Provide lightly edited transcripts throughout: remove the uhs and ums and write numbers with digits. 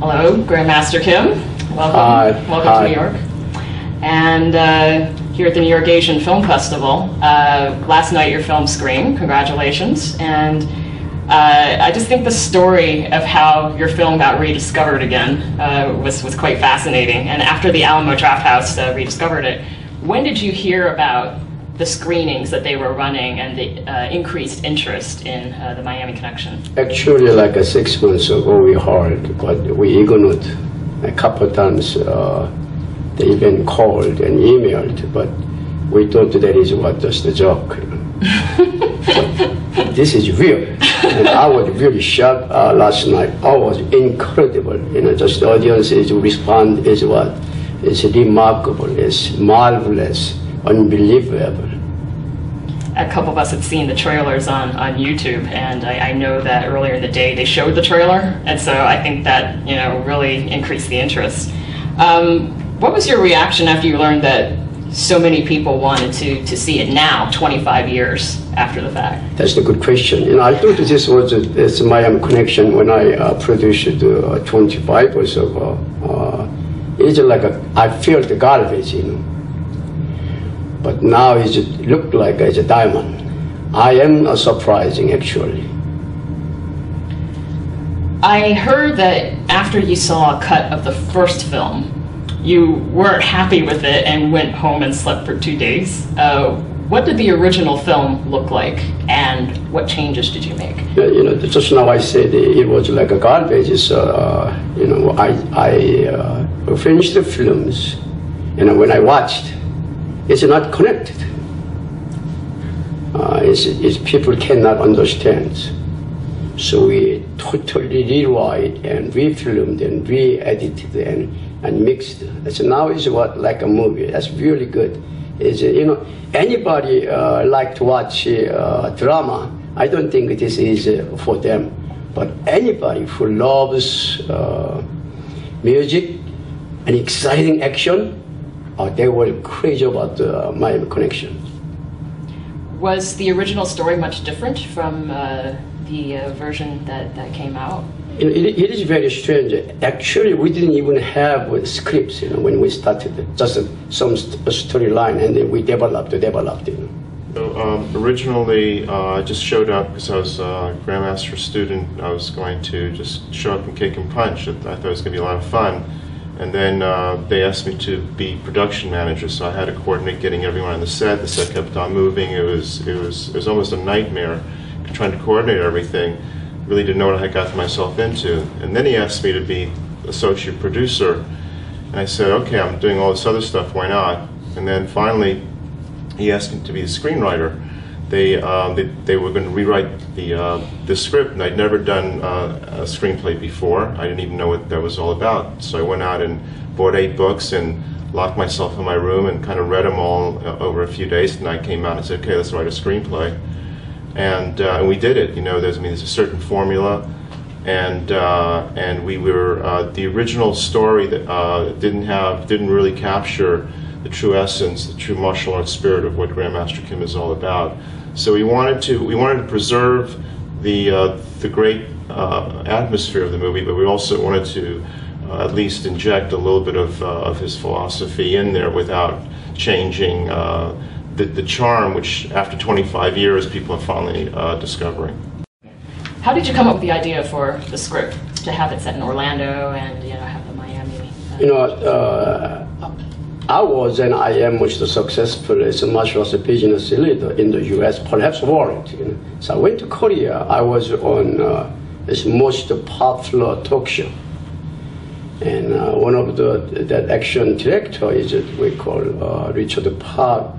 Hello, Grandmaster Kim. Welcome. Welcome to New York. And here at the New York Asian Film Festival, last night your film screened. Congratulations. And I just think the story of how your film got rediscovered again was quite fascinating. And after the Alamo Drafthouse rediscovered it, when did you hear about the screenings that they were running and the increased interest in the Miami Connection? Actually, like 6 months ago, we heard, but we ignored a couple of times. They even called and emailed, but we thought that is what just a joke. This is real, and I was really shocked last night. I was incredible. Just the audience's response is what is remarkable, is marvelous, unbelievable. A couple of us had seen the trailers on YouTube, and I know that earlier in the day they showed the trailer, and so I think that really increased the interest. What was your reaction after you learned that so many people wanted to see it now, 25 years after the fact? That's a good question. I thought this was a Miami Connection when I produced it 25 years ago. It's like I feel the garbage, But now it looked like it's a diamond. I am surprising, actually. I heard that after you saw a cut of the first film, you weren't happy with it and went home and slept for 2 days. What did the original film look like, and what changes did you make? Just now I said it was like a garbage. So, I finished the films, and when I watched, it's not connected. It's people cannot understand. So we totally rewrite and refilmed and re-edited and mixed. So now it's like a movie. That's really good. Anybody like to watch drama. I don't think this is for them. But anybody who loves music and exciting action, they were crazy about my connection. Was the original story much different from the version that came out? It is very strange. Actually, we didn't even have scripts, when we started. Just some storyline, and then we developed. So, originally, I just showed up because I was a Grandmaster student. I was going to just show up and kick and punch. I thought it was going to be a lot of fun. And then they asked me to be production manager, so I had to coordinate getting everyone on the set. The set kept on moving. It was almost a nightmare trying to coordinate everything. Really didn't know what I had gotten myself into. And then he asked me to be associate producer, and I said, okay, I'm doing all this other stuff, why not? And then finally, he asked me to be the screenwriter. They were going to rewrite the script, and I'd never done a screenplay before. I didn't even know what that was all about. So I went out and bought 8 books and locked myself in my room and kind of read them all over a few days. And I came out and said, okay, let's write a screenplay. And we did it. There's a certain formula, and we were the original story that didn't really capture the true essence, the true martial arts spirit of what Grandmaster Kim is all about. So we wanted to preserve the great atmosphere of the movie, but we also wanted to at least inject a little bit of his philosophy in there without changing the charm, which after 25 years people are finally discovering. How did you come up with the idea for the script to have it set in Orlando and have the Miami? I was and I am most successful as a martial arts business leader in the U.S., perhaps world. You know. So I went to Korea. I was on its most popular talk show. And one of that action director is we call Richard Park.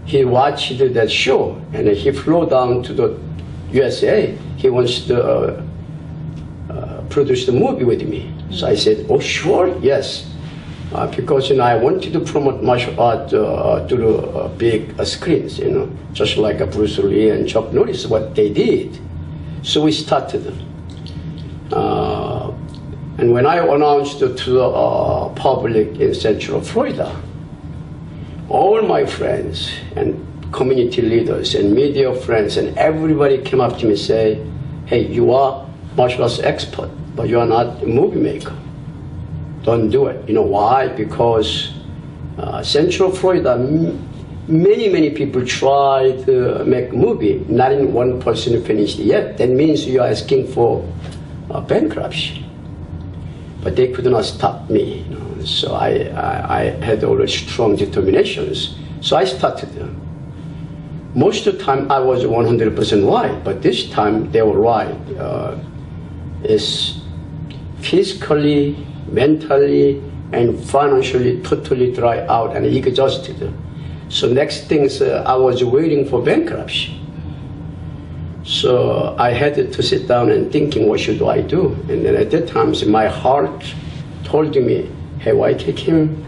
He watched that show and he flew down to the USA. He wants to produce the movie with me. So I said, oh, sure, yes. Because I wanted to promote martial art to the big screens, just like Bruce Lee and Chuck Norris, what they did. So we started. And when I announced to the public in Central Florida, all my friends and community leaders and media friends and everybody came up to me and say, hey, you are martial arts expert, but you are not a movie maker. Don't do it. You know why? Because Central Florida, many people try to make a movie. Not in one person finished yet. That means you are asking for bankruptcy. But they could not stop me. So I had always strong determinations. So I started. Most of the time I was 100% right, but this time they were right. It's physically, mentally, and financially totally dry out and exhausted. So next things, I was waiting for bankruptcy. So I had to sit down and thinking, what should I do? And then at that time, my heart told me, hey, Y.K. Kim,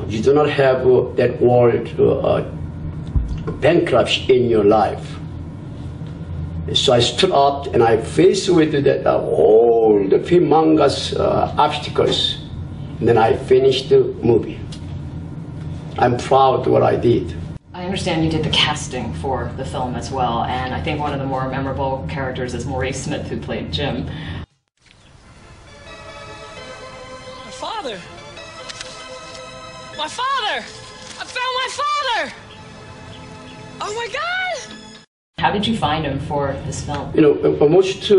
you do not have that word bankruptcy in your life. So I stood up and I faced with that all the humongous obstacles. And then I finished the movie. I'm proud of what I did. I understand you did the casting for the film as well, and I think one of the more memorable characters is Maurice Smith, who played Jim. My father! My father! I found my father! Oh my God! How did you find him for this film? Most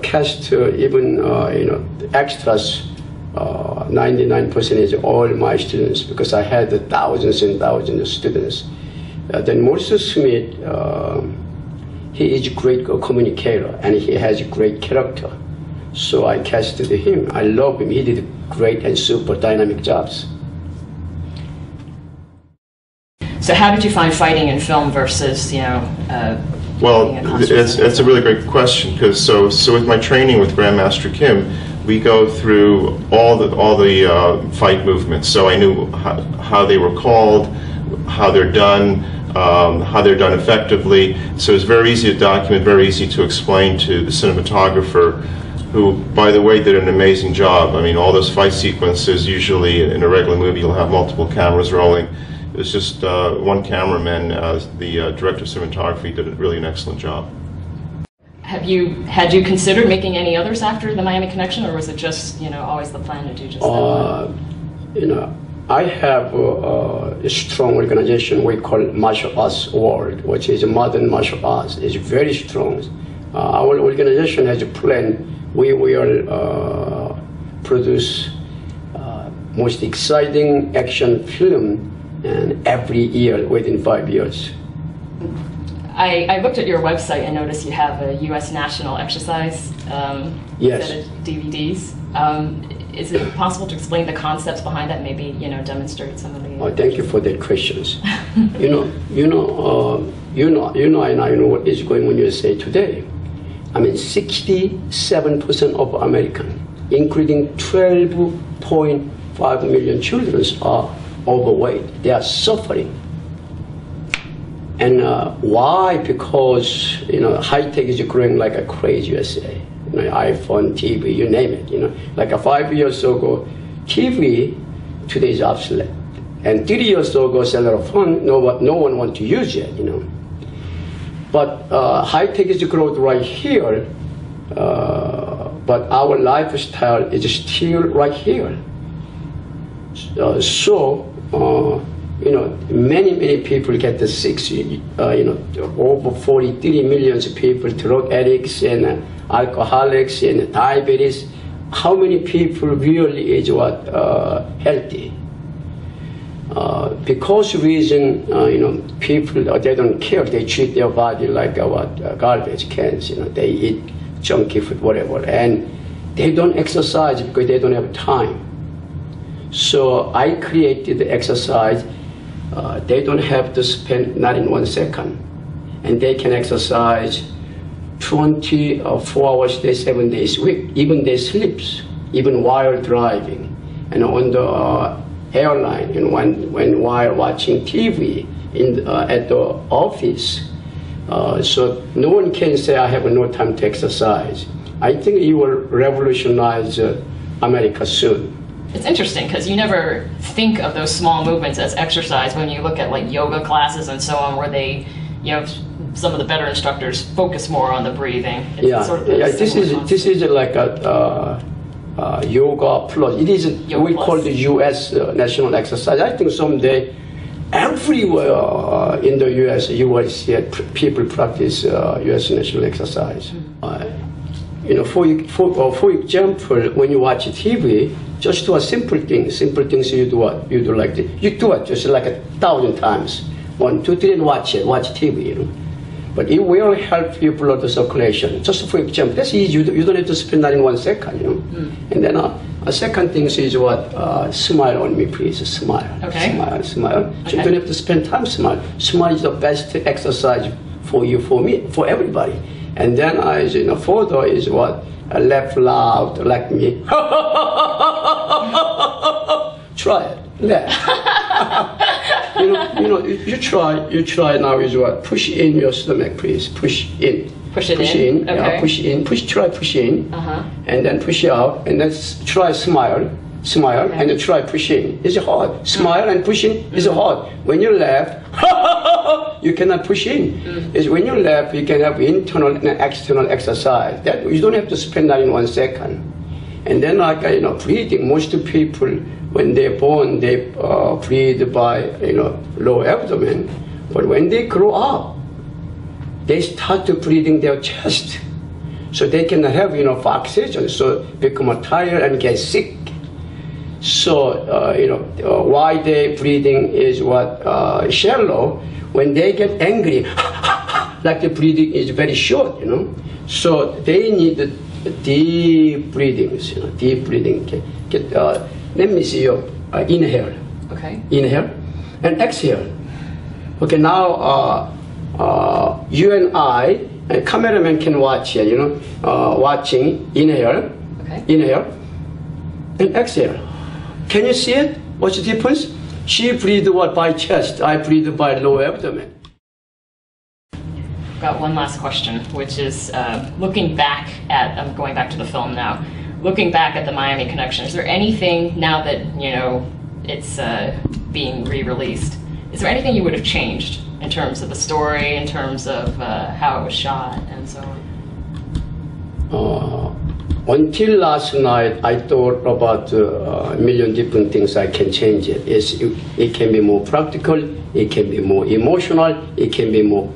cast, even extras, 99% is all my students because I had thousands and thousands of students. Then Maurice Smith, he is a great communicator and he has a great character. So I casted him. I love him. He did great and super dynamic jobs. So how did you find fighting in film versus, well, it's a really great question because so with my training with Grandmaster Kim, we go through all the fight movements. So I knew how they were called, how they're done effectively. So it's very easy to document, very easy to explain to the cinematographer, who, by the way, did an amazing job. I mean, all those fight sequences, usually in a regular movie, you'll have multiple cameras rolling. It was just one cameraman. The director of cinematography did really an excellent job. Had you considered making any others after the Miami Connection, or was it just always the plan to do just that? I have a strong organization we call Martial Arts World, which is modern martial arts. It's very strong. Our organization has a plan. We will produce most exciting action film and every year within 5 years. I looked at your website and noticed you have a U.S. National Exercise yes. set of DVDs. Is it possible to explain the concepts behind that? Maybe demonstrate some of the. Thank you for that questions. I know what is going on in USA today. I mean, 67% of Americans, including 12.5 million children, are overweight. They are suffering. And why? Because high tech is growing like a crazy USA. iPhone, TV, you name it. Like 5 years ago, TV today is obsolete, and 3 years ago, cellular phone, no one wants to use it. But high tech is growth right here, but our lifestyle is still right here. Many people get the sick. Over 43 million people, drug addicts and alcoholics and diabetes. How many people really is healthy? because reason, people, they don't care. They treat their body like garbage cans. They eat junky food, whatever, and they don't exercise because they don't have time. So I created the exercise. They don't have to spend not in 1 second, and they can exercise 24 hours a day, 7 days a week. Even they sleeps, even while driving, and on the airline, and when while watching TV at the office. So no one can say I have no time to exercise. I think it will revolutionize America soon. It's interesting because you never think of those small movements as exercise when you look at like yoga classes and so on, where they, some of the better instructors focus more on the breathing. It's sort of this is like a yoga plus. It is we call the U.S. national exercise. I think someday everywhere in the U.S. you will see people practice U.S. national exercise. For example, when you watch TV, just do a simple things you do what? You do like this. You do it just like 1,000 times. 1, 2, 3, and watch TV, But it will help your blood circulation. Just for example, that's easy. You don't have to spend that in 1 second, And then a second thing is what? Smile on me, please. Smile. Okay. Smile. Okay. So you don't have to spend time smile. Smile is the best exercise for you, for me, for everybody. And then further is what? Laugh loud like me. Try it. Laugh. You try now is what? Push in your stomach, please. Push in. Push it push in. Okay. Yeah, push in. Try push in. And then push out. And then try smile. Smile. Okay. And then try pushing. It's hard. Smile and pushing is hard. When you laugh, you cannot push in. It's when you laugh, you can have internal and external exercise. That you don't have to spend that in 1 second. And then breathing. Most people, when they're born, they breathe by lower abdomen. But when they grow up, they start to breathing their chest, so they cannot have enough oxygen, so become tired and get sick. So why they breathing is what shallow. When they get angry, like the breathing is very short, So they need deep breathings, deep breathing. Let me see you inhale. Okay. Inhale and exhale. Okay, now you and I, and cameraman can watch here, watching. Inhale. Okay. Inhale and exhale. Can you see it? What's the difference? She breathed what by chest, I breathe by lower abdomen. Got one last question, which is looking back at, I'm going back to the film now, looking back at the Miami Connection, is there anything now that, it's being re-released, is there anything you would have changed in terms of the story, in terms of how it was shot, and so on? Until last night, I thought about a million different things I can change it. It can be more practical, it can be more emotional, it can be more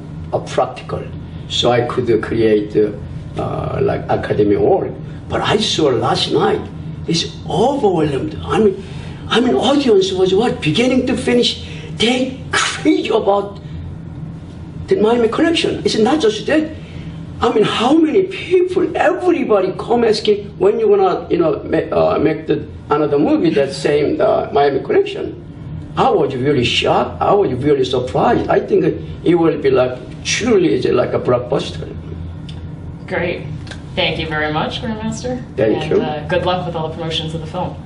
practical. So I could create like academic work. But I saw last night, it's overwhelmed. I mean, audience was what? Beginning to finish, they crazy about the Miami Connection. It's not just that. I mean, how many people, everybody come asking when you wanna, make another movie that same Miami Connection. I was really shocked. I was really surprised. I think it will be truly like a blockbuster. Great. Thank you very much, Grandmaster. Thank you. And good luck with all the promotions of the film.